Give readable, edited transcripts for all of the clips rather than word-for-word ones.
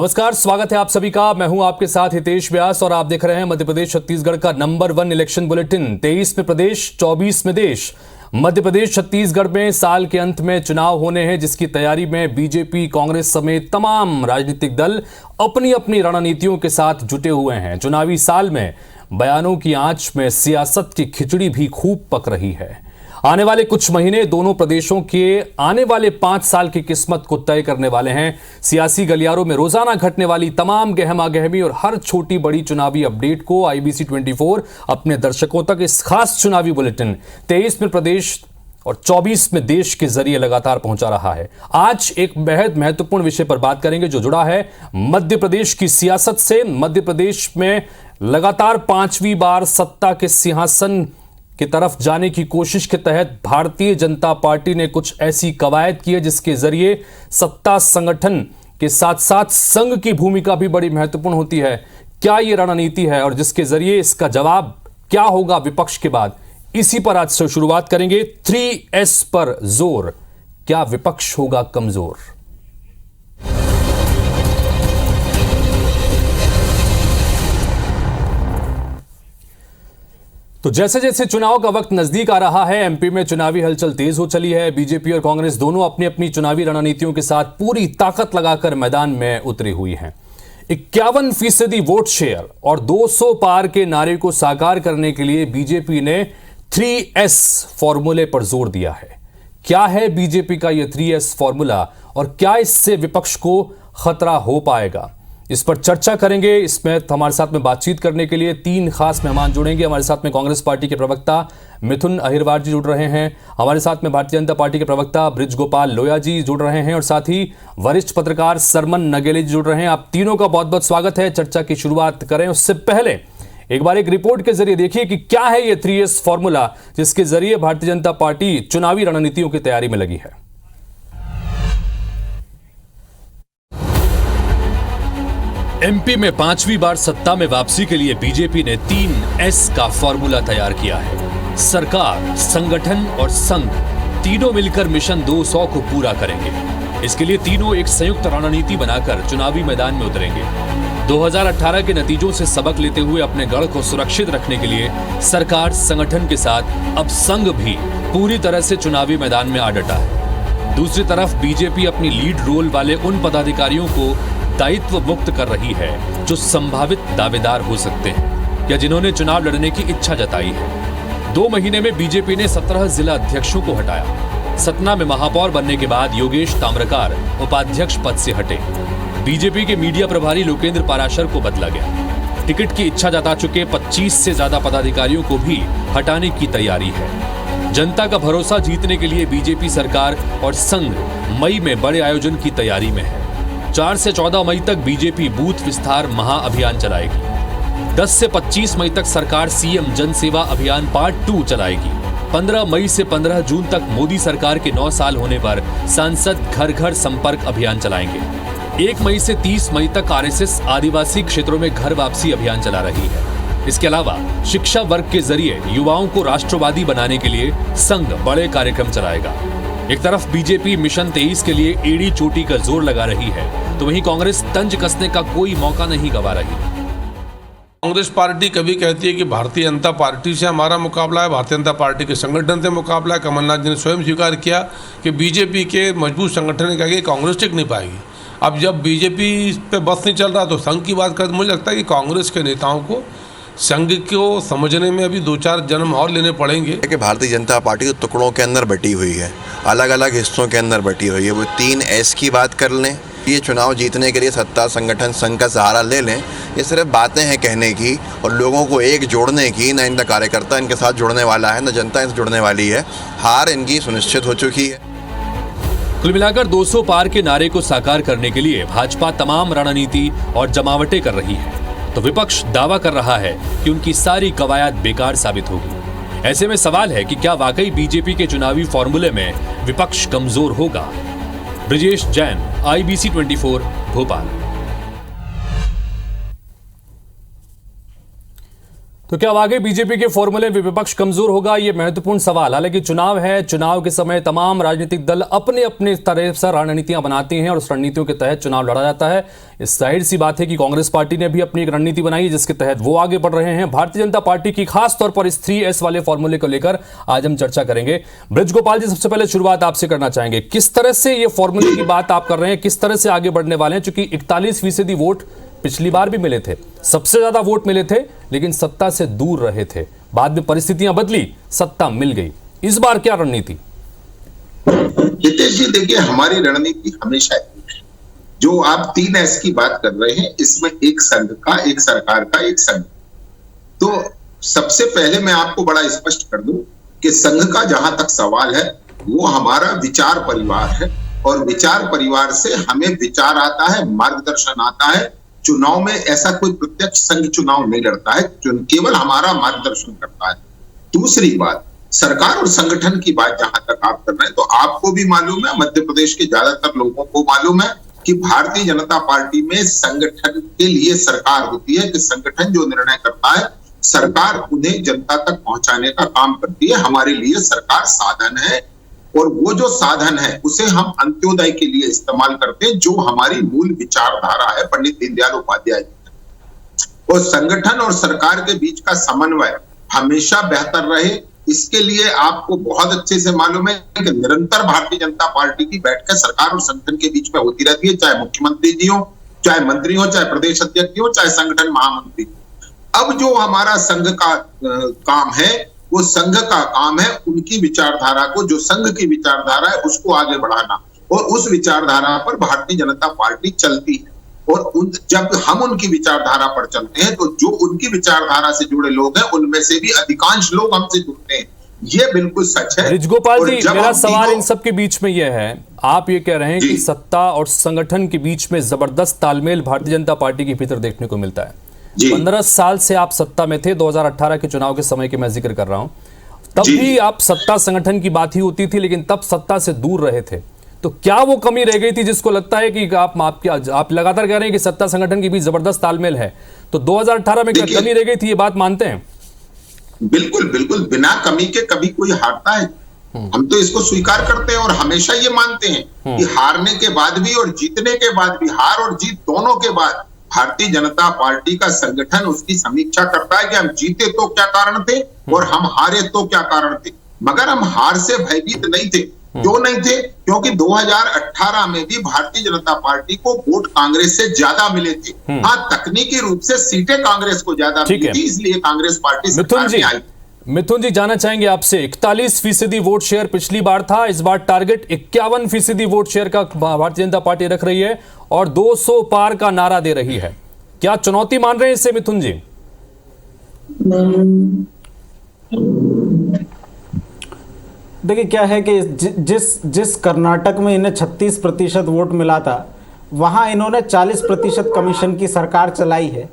नमस्कार, स्वागत है आप सभी का। मैं हूं आपके साथ हितेश व्यास और आप देख रहे हैं मध्य प्रदेश छत्तीसगढ़ का नंबर 1 इलेक्शन बुलेटिन। 23 में प्रदेश, 24 में देश। मध्य प्रदेश छत्तीसगढ़ में साल के अंत में चुनाव होने हैं, जिसकी तैयारी में बीजेपी, कांग्रेस समेत तमाम राजनीतिक दल अपनी अपनी रणनीतियों के साथ जुटे हुए हैं। चुनावी साल में बयानों की आंच में सियासत की खिचड़ी भी खूब पक रही है। आने वाले कुछ महीने दोनों प्रदेशों के आने वाले 5 साल की किस्मत को तय करने वाले हैं। सियासी गलियारों में रोजाना घटने वाली तमाम गहमा-गहमी और हर छोटी बड़ी चुनावी अपडेट को IBC 24 अपने दर्शकों तक इस खास चुनावी बुलेटिन 23 में प्रदेश और 24 में देश के जरिए लगातार पहुंचा रहा है। आज एक बेहद महत्वपूर्ण विषय पर बात करेंगे जो जुड़ा है मध्य प्रदेश की सियासत से। मध्य प्रदेश में लगातार 5वीं बार सत्ता के सिंहासन की तरफ जाने की कोशिश के तहत भारतीय जनता पार्टी ने कुछ ऐसी कवायद की है जिसके जरिए सत्ता संगठन के साथ साथ संघ की भूमिका भी बड़ी महत्वपूर्ण होती है। क्या ये रणनीति है और जिसके जरिए इसका जवाब क्या होगा विपक्ष के बाद, इसी पर आज से शुरुआत करेंगे। 3S पर जोर, क्या विपक्ष होगा कमजोर? तो जैसे जैसे चुनाव का वक्त नजदीक आ रहा है, एमपी में चुनावी हलचल तेज हो चली है। बीजेपी और कांग्रेस दोनों अपनी अपनी चुनावी रणनीतियों के साथ पूरी ताकत लगाकर मैदान में उतरी हुई हैं। 51% वोट शेयर और 200 पार के नारे को साकार करने के लिए बीजेपी ने 3S फॉर्मूले पर जोर दिया है। क्या है बीजेपी का यह 3S फॉर्मूला और क्या इससे विपक्ष को खतरा हो पाएगा, इस पर चर्चा करेंगे। इसमें हमारे साथ में बातचीत करने के लिए 3 खास मेहमान जुड़ेंगे। हमारे साथ में कांग्रेस पार्टी के प्रवक्ता मिथुन अहिरवार जी जुड़ रहे हैं, हमारे साथ में भारतीय जनता पार्टी के प्रवक्ता बृजगोपाल लोया जी जुड़ रहे हैं और साथ ही वरिष्ठ पत्रकार सरमन नगेले जी जुड़ रहे हैं। आप तीनों का बहुत बहुत स्वागत है। चर्चा की शुरुआत करें उससे पहले एक बार एक रिपोर्ट के जरिए देखिए कि क्या है ये 3S फॉर्मूला जिसके जरिए भारतीय जनता पार्टी चुनावी रणनीतियों की तैयारी में लगी है। एमपी में 5वीं बार सत्ता में वापसी के लिए बीजेपी ने 3S का फॉर्मूला तैयार किया है। सरकार, संगठन और संघ तीनों मिलकर मिशन 200 को पूरा करेंगे। इसके लिए तीनों एक संयुक्त रणनीति बनाकर चुनावी मैदान में उतरेंगे। 2018 के नतीजों से सबक लेते हुए अपने गढ़ को सुरक्षित रखने के लिए सरकार, संगठन के साथ अब संघ भी पूरी तरह से चुनावी मैदान में आ डटा है। दूसरी तरफ बीजेपी अपनी लीड रोल वाले उन पदाधिकारियों को दायित्व मुक्त कर रही है जो संभावित दावेदार हो सकते हैं या जिन्होंने चुनाव लड़ने की इच्छा जताई है। 2 महीने में बीजेपी ने 17 जिला अध्यक्षों को हटाया। सतना में महापौर बनने के बाद योगेश ताम्रकार उपाध्यक्ष पद से हटे। बीजेपी के मीडिया प्रभारी लोकेंद्र पाराशर को बदला गया। टिकट की इच्छा जता चुके 25 से ज्यादा पदाधिकारियों को भी हटाने की तैयारी है। जनता का भरोसा जीतने के लिए बीजेपी सरकार और संघ मई में बड़े आयोजन की तैयारी में है। 4 से 14 मई तक बीजेपी बूथ विस्तार महाअभियान चलाएगी। 10 से 25 मई तक सरकार सीएम जन सेवा अभियान पार्ट 2 चलाएगी। 15 मई से 15 जून तक मोदी सरकार के 9 साल होने पर सांसद घर घर संपर्क अभियान चलाएंगे। 1 मई से 30 मई तक RSS आदिवासी क्षेत्रों में घर वापसी अभियान चला रही है। इसके अलावा शिक्षा वर्ग के जरिए युवाओं को राष्ट्रवादी बनाने के लिए संघ बड़े कार्यक्रम चलाएगा। एक तरफ बीजेपी मिशन 23 के लिए एड़ी चोटी का जोर लगा रही है, तो वहीं कांग्रेस तंज कसने का कोई मौका नहीं गंवा रही। कांग्रेस पार्टी कभी कहती है कि भारतीय जनता पार्टी से हमारा मुकाबला है, भारतीय जनता पार्टी के संगठन से मुकाबला है। कमलनाथ जी ने स्वयं स्वीकार किया कि बीजेपी के मजबूत संगठन के आगे कांग्रेस टिक नहीं पाएगी। अब जब बीजेपी पे बस नहीं चल रहा तो संघ की बात करते मुझे लगता है कि कांग्रेस के नेताओं को संघ को समझने में अभी 2-4 जन्म और लेने पड़ेंगे। कि भारतीय जनता पार्टी तो टुकड़ों के अंदर बटी हुई है, अलग अलग हिस्सों के अंदर बटी हुई है। वो 3S की बात कर लें, ये चुनाव जीतने के लिए सत्ता, संगठन, संघ का सहारा ले लें, ये सिर्फ बातें हैं कहने की और लोगों को एक जोड़ने की। न इनका कार्यकर्ता इनके साथ जुड़ने वाला है, न जनता इनसे जुड़ने वाली है। हार इनकी सुनिश्चित हो चुकी है। कुल मिलाकर 200 पार के नारे को साकार करने के लिए भाजपा तमाम रणनीति और जमावटें कर रही है, तो विपक्ष दावा कर रहा है कि उनकी सारी कवायद बेकार साबित होगी। ऐसे में सवाल है कि क्या वाकई बीजेपी के चुनावी फॉर्मूले में विपक्ष कमजोर होगा? ब्रिजेश जैन, IBC 24, भोपाल। तो क्या वाकई बीजेपी के फॉर्मूले में विपक्ष कमजोर होगा, ये महत्वपूर्ण सवाल। हालांकि चुनाव है, चुनाव के समय तमाम राजनीतिक दल अपने अपने तरह से रणनीतियां बनाती हैं और उस रणनीतियों के तहत चुनाव लड़ा जाता है। इस जाहिर सी बात है कि कांग्रेस पार्टी ने भी अपनी एक रणनीति बनाई है जिसके तहत वो आगे बढ़ रहे हैं। भारतीय जनता पार्टी की खास तौर पर इस 3S वाले फॉर्मूले को लेकर आज हम चर्चा करेंगे। ब्रज गोपाल जी, सबसे पहले शुरुआत आपसे करना चाहेंगे, किस तरह से ये फॉर्मूले की बात आप कर रहे हैं, किस तरह से आगे बढ़ने वाले हैं? चूंकि 41% वोट पिछली बार भी मिले थे, सबसे ज्यादा वोट मिले थे, लेकिन सत्ता से दूर रहे थे। बाद में परिस्थितियां बदली, सत्ता मिल गई। इस बार क्या रणनीति? हितेश जी, देखिए, हमारी रणनीति हमेशा एक है। जो आप 3S की बात कर रहे हैं, इसमें एक संघ का, एक सरकार का, एक संघ। तो सबसे पहले मैं आपको बड़ा स्पष्ट कर दूं कि संघ का जहां तक सवाल है, वो हमारा विचार परिवार है और विचार परिवार से हमें विचार आता है, मार्गदर्शन आता है। चुनाव में ऐसा कोई प्रत्यक्ष संघ चुनाव नहीं लड़ता है, केवल हमारा मार्गदर्शन करता है। दूसरी बात, सरकार और संगठन की बात जहां तक आप कर रहे हैं, तो आपको भी मालूम है, मध्य प्रदेश के ज्यादातर लोगों को मालूम है कि भारतीय जनता पार्टी में संगठन के लिए सरकार होती है, कि संगठन जो निर्णय करता है, सरकार उन्हें जनता तक पहुंचाने का काम करती है। हमारे लिए सरकार साधन है और वो जो साधन है उसे हम अंत्योदय के लिए इस्तेमाल करते हैं, जो हमारी मूल विचारधारा है पंडित दीनदयाल उपाध्याय की। और संगठन और सरकार के बीच का समन्वय हमेशा बेहतर रहे, इसके लिए आपको बहुत अच्छे से मालूम है कि निरंतर भारतीय जनता पार्टी की बैठकें सरकार और संगठन के बीच में होती रहती है, चाहे मुख्यमंत्री जी हो, चाहे मंत्री हो, चाहे प्रदेश अध्यक्ष हो, चाहे संगठन महामंत्री। अब जो हमारा संघ का काम है, वो संघ का काम है उनकी विचारधारा को, जो संघ की विचारधारा है उसको आगे बढ़ाना, और उस विचारधारा पर भारतीय जनता पार्टी चलती है। और जब हम उनकी विचारधारा पर चलते हैं, तो जो उनकी विचारधारा से जुड़े लोग हैं, उनमें से भी अधिकांश लोग हमसे जुड़ते हैं। ये बिल्कुल सच है। ब्रजगोपाल जी, मेरा सवाल इन सब के बीच में यह है, आप ये कह रहे हैं कि सत्ता और संगठन के बीच में जबरदस्त तालमेल भारतीय जनता पार्टी के भीतर देखने को मिलता है। 15 साल से आप सत्ता में थे, 2018 के चुनाव के समय के मैं जिक्र कर रहा हूं, तब भी आप सत्ता संगठन की बात ही होती थी, लेकिन तब सत्ता से दूर रहे थे। तो क्या वो कमी रह गई थी जिसको लगता है कि आप लगातार कह रहे हैं कि सत्ता संगठन के बीच जबरदस्त तालमेल है, तो 2018 में क्या कमी रह गई थी? ये बात मानते हैं? बिल्कुल बिल्कुल, बिना कमी के कभी कोई हारता है? हम तो इसको स्वीकार करते हैं और हमेशा ये मानते हैं कि हारने के बाद भी और जीतने के बाद भी, हार और जीत दोनों के बाद, भारतीय जनता पार्टी का संगठन उसकी समीक्षा करता है कि हम जीते तो क्या कारण थे और हम हारे तो क्या कारण थे। मगर हम हार से भयभीत नहीं थे। क्यों नहीं थे? क्योंकि 2018 में भी भारतीय जनता पार्टी को वोट कांग्रेस से ज्यादा मिले थे। हाँ, तकनीकी रूप से सीटें कांग्रेस को ज्यादा मिली थी, इसलिए कांग्रेस पार्टी सरकार में आई। मिथुन जी, जाना चाहेंगे आपसे, 41% वोट शेयर पिछली बार था, इस बार टारगेट 51% वोट शेयर का भारतीय जनता पार्टी रख रही है और 200 पार का नारा दे रही है। क्या चुनौती मान रहे हैं इससे मिथुन जी? देखिए, क्या है कि जिस कर्नाटक में इन्हें 36% वोट मिला था, वहां इन्होंने 40% कमीशन की सरकार चलाई है।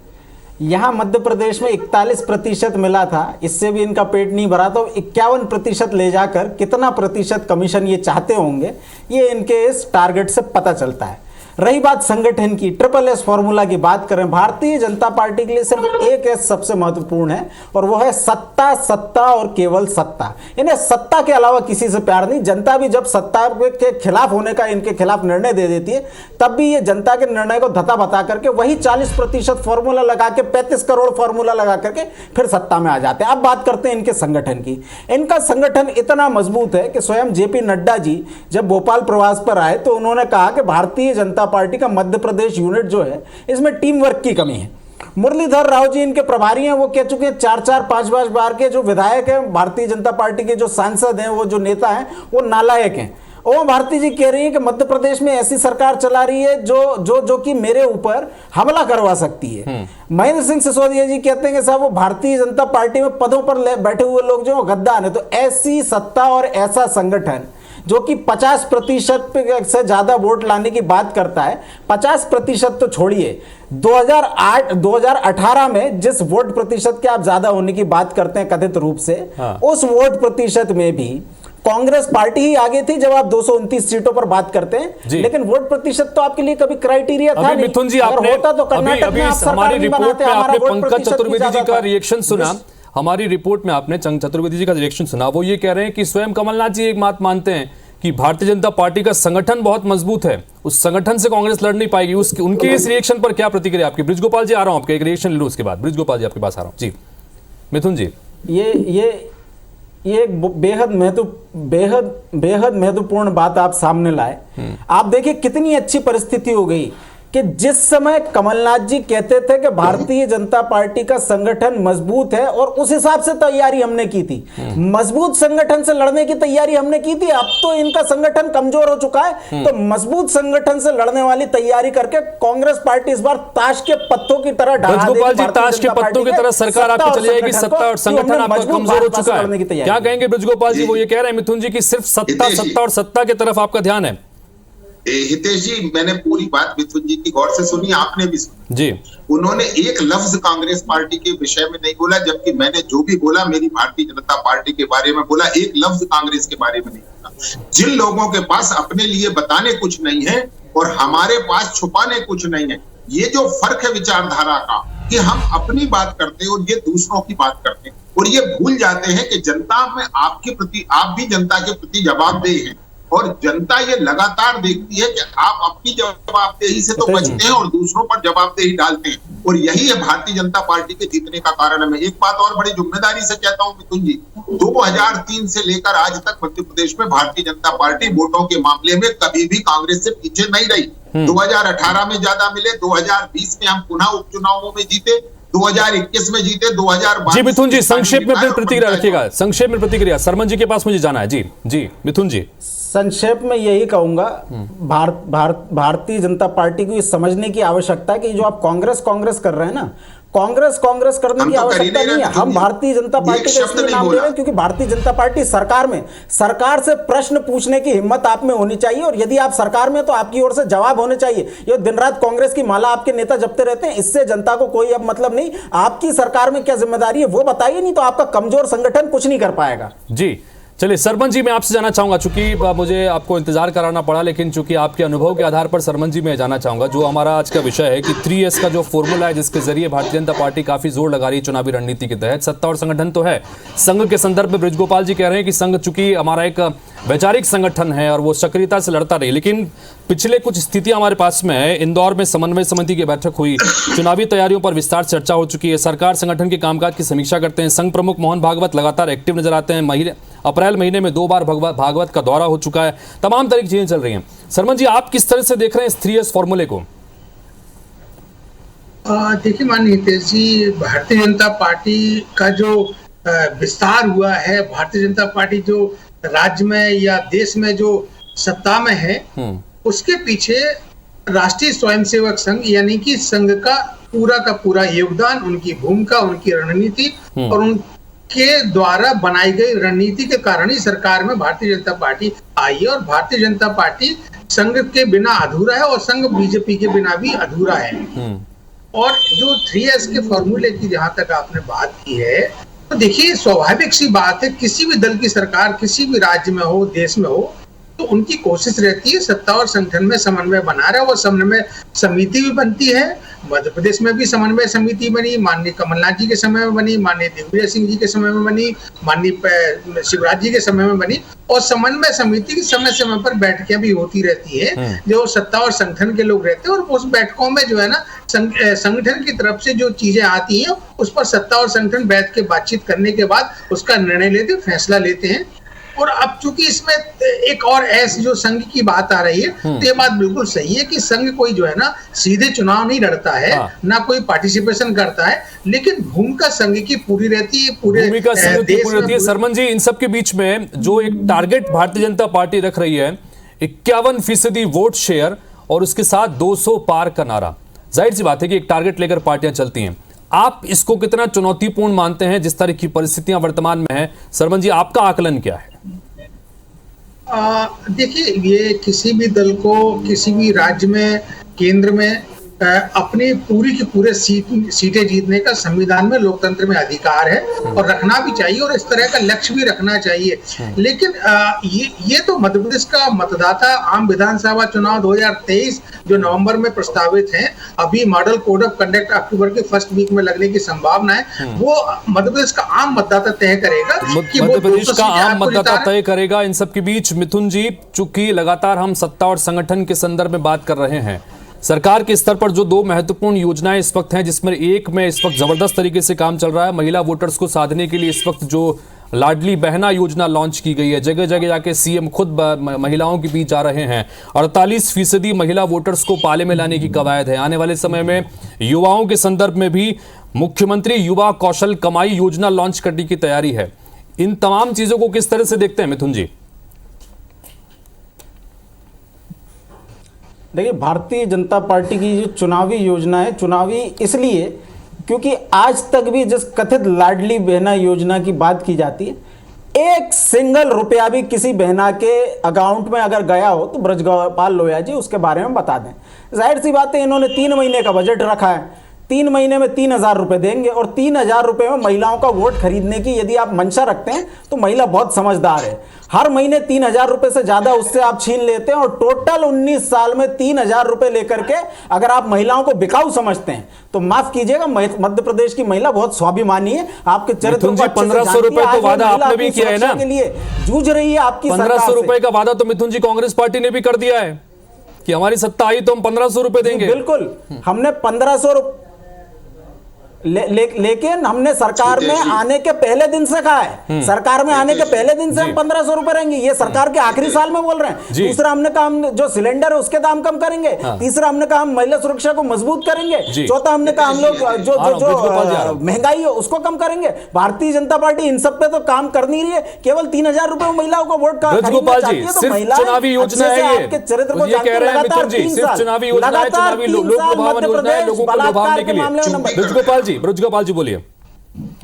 यहाँ मध्य प्रदेश में 41% मिला था, इससे भी इनका पेट नहीं भरा, तो 51% ले जाकर कितना प्रतिशत कमीशन ये चाहते होंगे, ये इनके इस टारगेट से पता चलता है। रही बात संगठन की, SSS फॉर्मूला की बात करें, भारतीय जनता पार्टी के लिए सिर्फ एक S सबसे महत्वपूर्ण है और वो है सत्ता, सत्ता और केवल सत्ता। इन्हें सत्ता के अलावा किसी से प्यार नहीं। जनता भी जब सत्ता के खिलाफ होने का इनके खिलाफ निर्णय दे देती है, तब भी ये जनता के निर्णय को धता बता करके वही 40% फॉर्मूला लगा के, 35 करोड़ फॉर्मूला लगा करके फिर सत्ता में आ जाते हैं। अब बात करते हैं इनके संगठन की। इनका संगठन इतना मजबूत है कि स्वयं JP नड्डा जी जब भोपाल प्रवास पर आए तो उन्होंने कहा कि भारतीय जनता पार्टी का मध्य प्रदेश यूनिट जो है, इसमें टीम वर्क की कमी है। मुरलीधर राव जी इनके प्रभारी हैं, वो कह चुके हैं 4-4, 5-5 बार के जो विधायक हैं, भारतीय जनता पार्टी के जो सांसद हैं, वो जो नेता हैं, वो नालायक हैं। ओम भारती जी कह रही है कि मध्य प्रदेश में ऐसी सरकार चला रही है जो कि मेरे ऊपर हमला करवा सकती है। महेंद्र सिंह सिसोदिया जी कहते हैं कि साहब, वो भारतीय जनता पार्टी में पदों पर बैठे हुए लोग जो गद्दार हैं। तो ऐसी सत्ता और ऐसा संगठन जो कि 50% से ज्यादा वोट लाने की बात करता है, 50% तो छोड़िए, 2018 में जिस वोट प्रतिशत के आप ज्यादा होने की बात करते हैं कथित रूप से, उस वोट प्रतिशत में भी कांग्रेस पार्टी ही आगे थी जब आप 229 सीटों पर बात करते हैं, लेकिन वोट प्रतिशत तो आपके लिए कभी क्राइटेरिया था नहीं। मिथुन जी, अगर आपने होता तो कर्नाटक में आप सरकार हमारी नहीं रिपोर्ट बनाते, में हमारा आपने वोट पंकज प्रतिशत भी चतुर्वेदी जी ज्यादा का था। रिएक्शन सुना। हमारी रिपोर्ट में आपने चतुर्वेदी जी का रिएक्शन सुना। वो ये कह रहे हैं कि स्वयं कमलनाथ जी एक बात मानते हैं कि भारतीय जनता पार्टी का संगठन बहुत मजबूत है, उस संगठन से कांग्रेस लड़ नहीं पाएगी। उनके इस रिएक्शन पर क्या प्रतिक्रिया आपकी? ब्रिजगोपाल जी, आ रहा हूं आपके एक रिएक्शन लो, उसके बाद ब्रिजगोपाल जी आपके पास आ रहा हूं। जी मिथुन जी, ये एक बेहद महत्वपूर्ण बात आप सामने लाए। आप देखिए कितनी अच्छी परिस्थिति हो गई कि जिस समय कमलनाथ जी कहते थे कि भारतीय जनता पार्टी का संगठन मजबूत है और उस हिसाब से तैयारी हमने की थी, मजबूत संगठन से लड़ने की तैयारी हमने की थी। अब तो इनका संगठन कमजोर हो चुका है, तो मजबूत संगठन से लड़ने वाली तैयारी करके कांग्रेस पार्टी इस बार ताश के पत्तों की तरह ढहा देगी। ताश के पत्तों की तरह सरकार आपकी चली जाएगी, सत्ता और संगठन आपका कमजोर हो चुका है। क्या कहेंगे ब्रिजगोपाल जी? वो ये कह रहे हैं मिथुन जी की सिर्फ सत्ता और सत्ता की तरफ आपका ध्यान है। हितेश जी, मैंने पूरी बात मिथुन जी की गौर से सुनी, आपने भी सुनी जी। उन्होंने एक लफ्ज कांग्रेस पार्टी के विषय में नहीं बोला, जबकि मैंने जो भी बोला मेरी भारतीय जनता पार्टी के बारे में बोला, एक लफ्ज कांग्रेस के बारे में नहीं बोला। जिन लोगों के पास अपने लिए बताने कुछ नहीं है और हमारे पास छुपाने कुछ नहीं है, ये जो फर्क है विचारधारा का कि हम अपनी बात करते हैं और ये दूसरों की बात करते हैं, और ये भूल जाते हैं कि जनता में आपके प्रति, आप भी जनता के प्रति जवाबदेह हैं और जनता ये लगातार देखती है कि आप अपनी जवाबदेही से तो बचते हैं और दूसरों पर जवाबदेही डालते हैं, और यही है भारतीय जनता पार्टी के जीतने का कारण। मैं एक बात और बड़ी जिम्मेदारी से कहता हूं मिथुन जी, 2003 से लेकर आज तक मध्य प्रदेश में भारतीय जनता पार्टी वोटों के मामले में कभी भी कांग्रेस से पीछे नहीं रही। 2018 में ज्यादा मिले, 2020 में हम पुनः उपचुनावों में जीते, 2021 में जीते, 2022। जी मिथुन जी, संक्षेप में फिर प्रतिक्रिया रखिएगा, संक्षेप में प्रतिक्रिया। सरमन जी के पास मुझे जाना है। जी मिथुन जी, संक्षेप में यही कहूंगा, भारतीय जनता पार्टी को ये समझने की आवश्यकता है कि जो आप कांग्रेस कर रहे हैं ना, कांग्रेस करने की आवश्यकता नहीं है। हम भारतीय जनता पार्टी का इसलिए नाम ले रहे हैं क्योंकि भारतीय जनता पार्टी सरकार से प्रश्न पूछने की हिम्मत आप में होनी चाहिए, और यदि आप सरकार में तो आपकी ओर से जवाब होने चाहिए। ये दिन रात कांग्रेस की माला आपके नेता जपते रहते हैं, इससे जनता को कोई अब मतलब नहीं। आपकी सरकार में क्या जिम्मेदारी है वो बताइए, नहीं तो आपका कमजोर संगठन कुछ नहीं कर पाएगा। जी चलिए सरमन जी, मैं आपसे जाना चाहूंगा, चूंकि मुझे आपको इंतजार कराना पड़ा, लेकिन चूंकि आपके अनुभव के आधार पर सरमन जी मैं जाना चाहूंगा, जो हमारा आज का विषय है कि 3S का जो फॉर्मूला है जिसके जरिए भारतीय जनता पार्टी काफी जोर लगा रही है चुनावी रणनीति के तहत। सत्ता और संगठन तो है, संघ के संदर्भ में ब्रिजगोपाल जी कह रहे हैं कि संघ चूंकि हमारा एक वैचारिक संगठन है और वो सक्रियता से लड़ता रही, लेकिन पिछले कुछ स्थितियां हमारे पास में है। इंदौर में समन्वय समिति की बैठक हुई, चुनावी तैयारियों पर विस्तार से चर्चा हो चुकी है, सरकार संगठन के कामकाज की समीक्षा करते हैं। संघ प्रमुख मोहन भागवत लगातार एक्टिव नजर आते हैं, अप्रैल महीने में 2 बार भागवत का दौरा हो चुका है, तमाम तरह की चीजें चल रही हैं। सरमन जी, आप किस तरह से देख रहे हैं इस 3S फॉर्मूले को? देखिए माननीय हितेश जी, भारतीय जनता पार्टी का जो विस्तार हुआ है, भारतीय जनता पार्टी जो राज्य में या देश में जो सत्ता में है, उसके पीछे राष्ट्रीय स्वयंसेवक संघ यानी कि संघ का पूरा योगदान, उनकी भूमिका, उनकी रणनीति और उनके द्वारा बनाई गई रणनीति के कारण ही सरकार में भारतीय जनता पार्टी आई है। और भारतीय जनता पार्टी संघ के बिना अधूरा है और संघ बीजेपी के बिना भी अधूरा है। और जो 3S के फॉर्मूले की जहां तक आपने बात की है, तो देखिए स्वाभाविक सी बात है, किसी भी दल की सरकार किसी भी राज्य में हो, देश में हो, तो उनकी कोशिश रहती है सत्ता और संगठन में समन्वय बना रहे। वो समन्वय समिति भी बनती है, मध्य प्रदेश में भी समन्वय समिति बनी, माननीय कमलनाथ जी के समय में बनी, माननीय दिग्विजय सिंह जी के समय में बनी, माननीय शिवराज जी के समय में बनी, और समन्वय समिति की समय समय पर बैठकें भी होती रहती है, जो सत्ता और संगठन के लोग रहते हैं। और उस बैठकों में जो है ना, संगठन की तरफ से जो चीजें आती हैं उस पर सत्ता और संगठन बैठ के बातचीत करने के बाद उसका निर्णय लेते, फैसला लेते हैं। और अब चूंकि इसमें एक और ऐसे जो संघ की बात आ रही है, तो ये बात बिल्कुल सही है कि संघ कोई जो है ना सीधे चुनाव नहीं लड़ता है, ना कोई पार्टिसिपेशन करता है, लेकिन भूमिका संघ की पूरी रहती है, पूरे भूमिका संघ की पूरी रहती है। सरमन जी, इन सब के बीच में जो एक टारगेट भारतीय जनता पार्टी रख रही है 51% वोट शेयर और उसके साथ 200 पार का नारा, जाहिर सी बात है कि एक टारगेट लेकर पार्टियां चलती हैं। आप इसको कितना चुनौतीपूर्ण मानते हैं जिस तरह की परिस्थितियां वर्तमान में है? सरमन जी, आपका आकलन क्या है? देखिए, ये किसी भी दल को किसी भी राज्य में, केंद्र में अपनी पूरी की पूरे सीटें जीतने का संविधान में लोकतंत्र में अधिकार है और रखना भी चाहिए और इस तरह का लक्ष्य भी रखना चाहिए। लेकिन ये तो मध्य प्रदेश का मतदाता आम विधानसभा चुनाव 2023 जो नवंबर में प्रस्तावित हैं, अभी मॉडल कोड ऑफ कंडक्ट अक्टूबर के फर्स्ट वीक में लगने की संभावना है, वो मध्य प्रदेश का आम मतदाता तय करेगा कि मध्य प्रदेश का आम मतदाता तय करेगा। इन सब के बीच मिथुन जी, चूंकि लगातार हम सत्ता और संगठन के संदर्भ में बात कर रहे हैं, सरकार के स्तर पर जो दो महत्वपूर्ण योजनाएं इस वक्त हैं, जिसमें एक में इस वक्त जबरदस्त तरीके से काम चल रहा है, महिला वोटर्स को साधने के लिए इस वक्त जो लाडली बहना योजना लॉन्च की गई है, जगह जगह जाके सीएम खुद महिलाओं के बीच जा रहे हैं। 48% महिला वोटर्स को पाले में लाने की कवायद है। आने वाले समय में युवाओं के संदर्भ में भी मुख्यमंत्री युवा कौशल कमाई योजना लॉन्च करने की तैयारी है। इन तमाम चीजों को किस तरह से देखते हैं मिथुन जी? देखिए, भारतीय जनता पार्टी की जो चुनावी योजना है, चुनावी इसलिए क्योंकि आज तक भी जिस कथित लाडली बहना योजना की बात की जाती है, एक सिंगल रुपया भी किसी बहना के अकाउंट में अगर गया हो तो ब्रजगोपाल लोहिया जी उसके बारे में बता दें। जाहिर सी बात है, इन्होंने 3 महीने का बजट रखा है, 3 महीने में 3,000 रुपए देंगे और 3,000 रुपए में महिलाओं का वोट खरीदने की यदि आप मंशा रखते हैं तो महिला बहुत समझदार है। हर महीने 3,000 रुपए से ज्यादा उससे आप छीन लेते हैं और टोटल 19 साल में 3,000 रुपए लेकर के अगर आप महिलाओं को बिकाऊ समझते हैं तो माफ कीजिएगा, मध्य प्रदेश की महिला बहुत स्वाभिमानी है। आपके चरित्र को 1500 रुपए तो वादा आपने भी किया है ना, के लिए जूझ रही है आपकी 1500 रुपए का वादा तो मिथुन जी कांग्रेस पार्टी ने भी कर दिया है कि हमारी सत्ता आई तो हम 1500 रुपए देंगे। बिल्कुल, हमने 1500 लेकिन हमने सरकार में आने के पहले दिन से कहा है, सरकार में आने के पहले दिन से हम 1500 रुपए रहेंगे। ये सरकार के आखिरी साल में बोल रहे हैं। दूसरा हमने कहा हम जो सिलेंडर है उसके दाम कम करेंगे। तीसरा हमने कहा हम महिला सुरक्षा को मजबूत करेंगे। चौथा हमने कहा हम लोग जो महंगाई है उसको कम करेंगे। भारतीय जनता पार्टी इन सब पे तो काम कर नहीं रही है, केवल 3,000 रुपए में महिलाओं को वोट का ब्रजगोपाल जी, सिर्फ चुनावी योजना है ये, चरित्र को ये कह रहे हैं मिथुन जी, सिर्फ चुनावी योजना है, चुनावी लोक लुभावन योजना है, लोगों को लुभाने के लिए। ब्रजगोपाल जी बोलिए।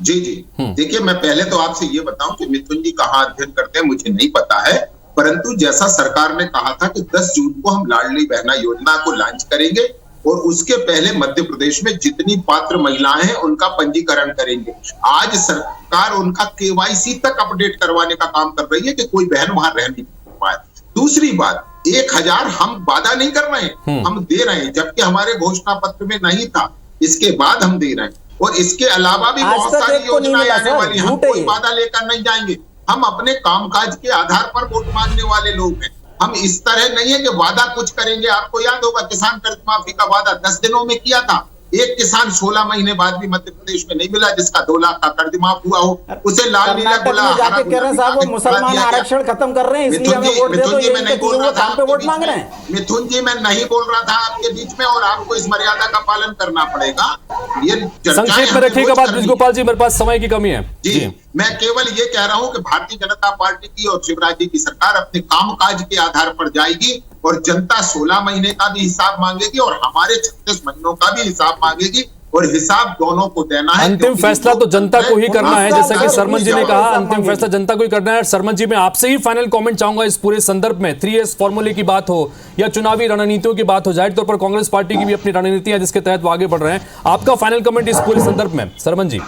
जी, देखिए, मैं पहले तो आपसे ये बताऊं कि मिथुन जी कहाँ अध्ययन करते हैं मुझे नहीं पता है, परंतु जैसा सरकार ने कहा था कि 10 जून को हम लाडली बहना योजना को लॉन्च करेंगे और उसके पहले मध्य प्रदेश में जितनी पात्र महिलाएं हैं उनका पंजीकरण करेंगे। आज सरकार उनका केवाईसी तक अपडेट करवाने का काम कर रही है कि कोई बहन वहां रह नहीं पाए। दूसरी बात, 1,000 हम वादा नहीं कर रहे हैं, हम दे रहे हैं, जबकि हमारे घोषणा पत्र में नहीं था, इसके बाद हम दे रहे हैं। और इसके अलावा भी बहुत सारी योजनाएं आने वाली, हम कोई वादा लेकर नहीं जाएंगे। हम अपने कामकाज के आधार पर वोट मांगने वाले लोग हैं। हम इस तरह नहीं है कि वादा कुछ करेंगे। आपको याद होगा किसान कर्ज माफी का वादा 10 दिनों में किया था। एक किसान 16 महीने बाद भी मध्य प्रदेश में नहीं मिला जिसका 2 लाख का कर्ज माफ हुआ हो, उसे लाल नीला मुसलमान आरक्षण खत्म कर रहे हैं, इसलिए हमें वोट दे दो, ये मैं नहीं बोल रहा था, वोट मांग रहे हैं। मिथुन जी, मैं नहीं बोल रहा था आपके बीच में, और आपको इस मर्यादा का पालन करना पड़ेगा। ये संक्षेप में रखिएगा बात ब्रजगोपाल जी, मेरे पास समय की कमी है। जी, मैं केवल ये कह रहा हूं कि भारतीय जनता पार्टी की और शिवराज जी की सरकार अपने कामकाज के आधार पर जाएगी और जनता 16 महीने का भी हिसाब मांगेगी और हमारे 36 महीनों का भी हिसाब मांगेगी और हिसाब दोनों को देना है। अंतिम फैसला तो जनता को ही करना है, जैसा कि सरमन जी ने कहा, अंतिम फैसला जनता को ही करना है। सरमन जी, मैं आपसे ही फाइनल कमेंट चाहूंगा इस पूरे संदर्भ में। 3S फॉर्मूले की बात हो या चुनावी रणनीतियों की बात हो, जाहिर तौर पर कांग्रेस पार्टी की भी अपनी रणनीति है जिसके तहत वो आगे बढ़ रहे हैं। आपका फाइनल कमेंट इस पूरे संदर्भ में, सरमन जी।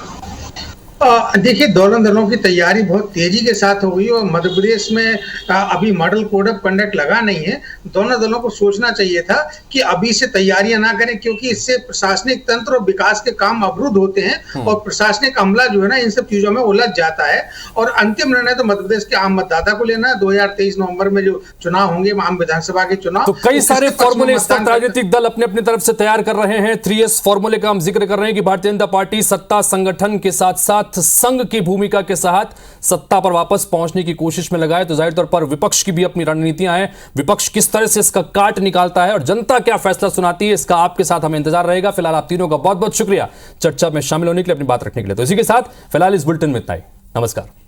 देखिए, दोनों दलों की तैयारी बहुत तेजी के साथ हो गई और मध्य प्रदेश में अभी मॉडल कोड ऑफ कंडक्ट लगा नहीं है। दोनों दलों को सोचना चाहिए था कि अभी से तैयारियां ना करें, क्योंकि इससे प्रशासनिक तंत्र और विकास के काम अवरुद्ध होते हैं और प्रशासनिक अमला जो है ना इन सब चीजों में उलझ जाता है। और अंतिम निर्णय तो मध्य प्रदेश के आम मतदाता को लेना है। 2023 नवंबर में जो चुनाव होंगे, आम विधानसभा के चुनाव, तो कई सारे फॉर्मूले इस वक्त राजनीतिक दल अपने अपनी तरफ से तैयार कर रहे हैं। 3S फॉर्मूले का हम जिक्र कर रहे हैं कि भारतीय जनता पार्टी सत्ता संगठन के साथ साथ संघ की भूमिका के साथ सत्ता पर वापस पहुंचने की कोशिश में लगा है। तो जाहिर तौर पर विपक्ष की भी अपनी रणनीतियां हैं। विपक्ष किस तरह से इसका काट निकालता है और जनता क्या फैसला सुनाती है, इसका आपके साथ हमें इंतजार रहेगा। फिलहाल आप तीनों का बहुत बहुत शुक्रिया चर्चा में शामिल होने के लिए, अपनी बात रखने के लिए। तो इसी के साथ फिलहाल इस बुलेटिन में इतना ही। नमस्कार।